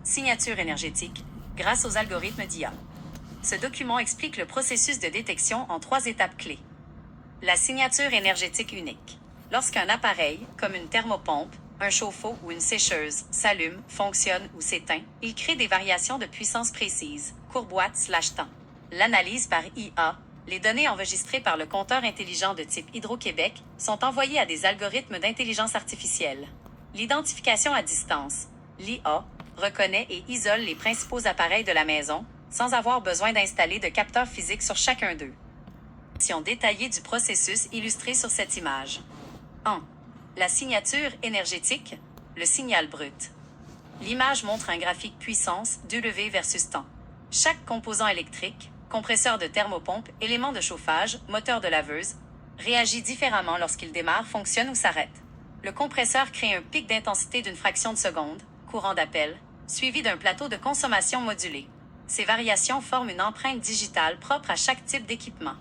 Signature énergétique, grâce aux algorithmes d'IA. Ce document explique le processus de détection en 3 étapes clés. La signature énergétique unique. Lorsqu'un appareil, comme une thermopompe, un chauffe-eau ou une sécheuse, s'allume, fonctionne ou s'éteint, il crée des variations de puissance précises, courboîte/temps. L'analyse par IA. Les données enregistrées par le compteur intelligent de type Hydro-Québec sont envoyées à des algorithmes d'intelligence artificielle. L'identification à distance. L'IA reconnaît et isole les principaux appareils de la maison, sans avoir besoin d'installer de capteurs physiques sur chacun d'eux. Détaillée du processus illustré sur cette image. 1. La signature énergétique, le signal brut. L'image montre un graphique puissance, W versus temps. Chaque composant électrique, compresseur de thermopompe, élément de chauffage, moteur de laveuse, réagit différemment lorsqu'il démarre, fonctionne ou s'arrête. Le compresseur crée un pic d'intensité d'une fraction de seconde, courant d'appel, suivi d'un plateau de consommation modulé. Ces variations forment une empreinte digitale propre à chaque type d'équipement.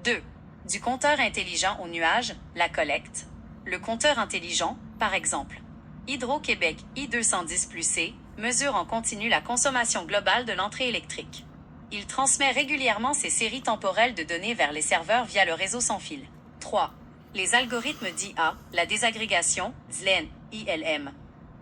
2. Du compteur intelligent au nuage, la collecte. Le compteur intelligent, par exemple, Hydro-Québec I210+C, mesure en continu la consommation globale de l'entrée électrique. Il transmet régulièrement ces séries temporelles de données vers les serveurs via le réseau sans fil. 3. Les algorithmes d'IA, la désagrégation, ZLEN, ILM.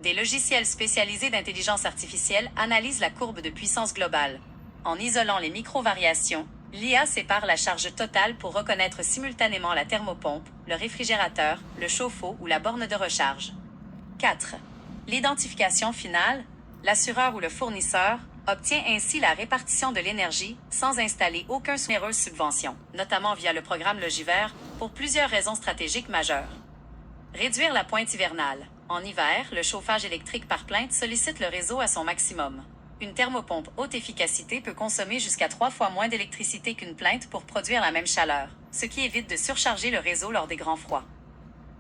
Des logiciels spécialisés d'intelligence artificielle analysent la courbe de puissance globale. En isolant les micro-variations, l'IA sépare la charge totale pour reconnaître simultanément la thermopompe, le réfrigérateur, le chauffe-eau ou la borne de recharge. 4. L'identification finale, l'assureur ou le fournisseur obtient ainsi la répartition de l'énergie sans installer aucune subvention, notamment via le programme Logivert, pour plusieurs raisons stratégiques majeures. Réduire la pointe hivernale. En hiver, le chauffage électrique par plainte sollicite le réseau à son maximum. Une thermopompe haute efficacité peut consommer jusqu'à 3 fois moins d'électricité qu'une plainte pour produire la même chaleur, ce qui évite de surcharger le réseau lors des grands froids.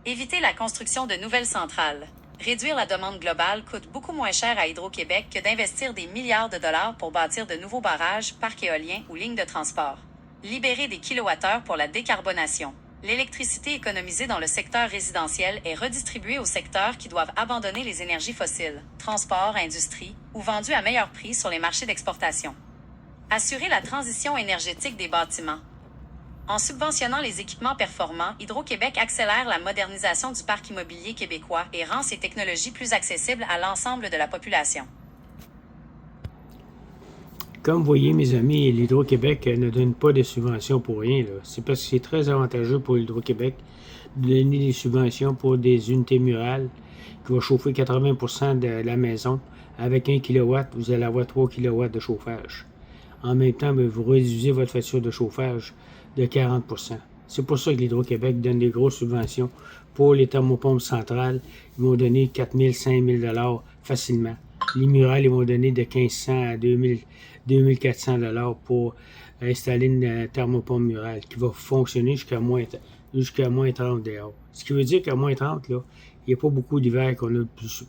Éviter la construction de nouvelles centrales. Réduire la demande globale coûte beaucoup moins cher à Hydro-Québec que d'investir des milliards de dollars pour bâtir de nouveaux barrages, parcs éoliens ou lignes de transport. Libérer des kilowattheures pour la décarbonation. L'électricité économisée dans le secteur résidentiel est redistribuée aux secteurs qui doivent abandonner les énergies fossiles, transport, industrie, ou vendue à meilleur prix sur les marchés d'exportation. Assurer la transition énergétique des bâtiments. En subventionnant les équipements performants, Hydro-Québec accélère la modernisation du parc immobilier québécois et rend ces technologies plus accessibles à l'ensemble de la population. Comme vous voyez, mes amis, l'Hydro-Québec ne donne pas de subventions pour rien. C'est parce que c'est très avantageux pour l'Hydro-Québec de donner des subventions pour des unités murales qui vont chauffer 80% de la maison. Avec 1 kW, vous allez avoir 3 kW de chauffage. En même temps, vous réduisez votre facture de chauffage de 40%. C'est pour ça que l'Hydro-Québec donne des grosses subventions pour les thermopompes centrales. Ils vont donner 4 000, 5 000 $ facilement. Les murales, ils vont donner de 1500 à 2400 $ pour installer une thermopompe murale qui va fonctionner jusqu'à moins 30 dehors. Ce qui veut dire qu'à moins 30, là, il n'y a pas beaucoup d'hiver qu'on a plus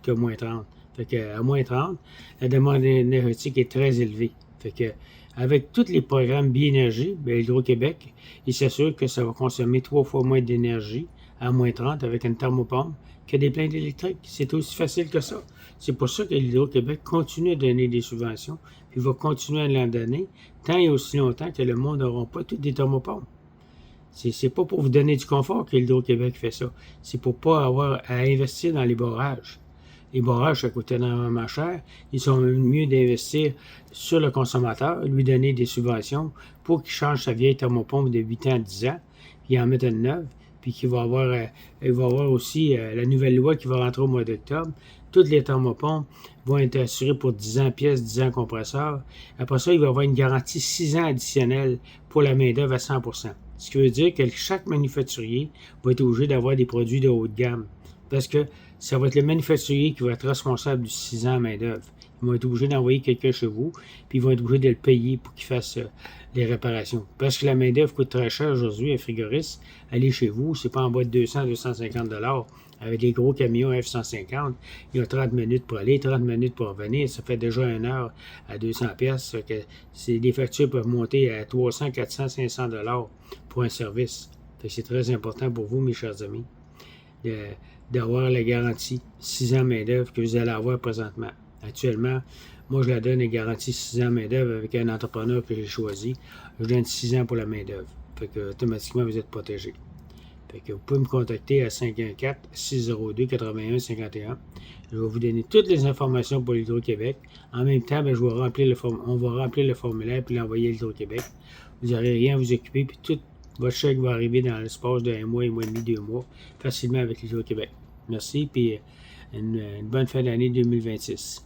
que moins 30. Fait qu'à moins 30, la demande énergétique est très élevée. Fait que, avec tous les programmes Biénergie, Hydro-Québec, il s'assure que ça va consommer 3 fois moins d'énergie à moins 30 avec une thermopompe que des plaintes électriques. C'est aussi facile que ça. C'est pour ça que l'Hydro-Québec continue à donner des subventions, puis va continuer à l'en donner, tant et aussi longtemps que le monde n'aura pas toutes des thermopompes. C'est pas pour vous donner du confort que l'Hydro-Québec fait ça. C'est pour pas avoir à investir dans les barrages. Les barrages, ça coûte énormément cher. Ils sont mieux d'investir sur le consommateur, lui donner des subventions pour qu'il change sa vieille thermopompe de 8 ans à 10 ans, puis en mettre une neuve, puis qu'il va avoir aussi la nouvelle loi qui va rentrer au mois d'octobre. Toutes les thermopompes vont être assurées pour 10 ans pièces, 10 ans compresseur. Après ça, il va y avoir une garantie 6 ans additionnelle pour la main-d'œuvre à 100%. Ce qui veut dire que chaque manufacturier va être obligé d'avoir des produits de haut de gamme. Parce que ça va être le manufacturier qui va être responsable du 6 ans main-d'œuvre. Ils vont être obligés d'envoyer quelqu'un chez vous, puis ils vont être obligés de le payer pour qu'il fasse les réparations. Parce que la main-d'œuvre coûte très cher aujourd'hui, un frigoriste. Aller chez vous, c'est pas en bas de 200, 250 $. Avec des gros camions F-150, il y a 30 minutes pour aller, 30 minutes pour revenir. Ça fait déjà 1 heure à 200 pièces. Les factures peuvent monter à 300, 400, 500 $ pour un service. C'est très important pour vous, mes chers amis, d'avoir la garantie 6 ans main-d'œuvre que vous allez avoir présentement. Actuellement, moi, je la donne et garantie 6 ans main-d'œuvre avec un entrepreneur que j'ai choisi. Je donne 6 ans pour la main-d'œuvre. Fait que, automatiquement, vous êtes protégé. Fait que vous pouvez me contacter à 514-602-8151. Je vais vous donner toutes les informations pour l'Hydro-Québec. En même temps, ben, on va remplir le formulaire puis l'envoyer à l'Hydro-Québec. Vous n'aurez rien à vous occuper, puis tout votre chèque va arriver dans l'espace d'un mois, un mois et demi, 2 mois, facilement avec l'Hydro-Québec. Merci, puis une bonne fin d'année 2026.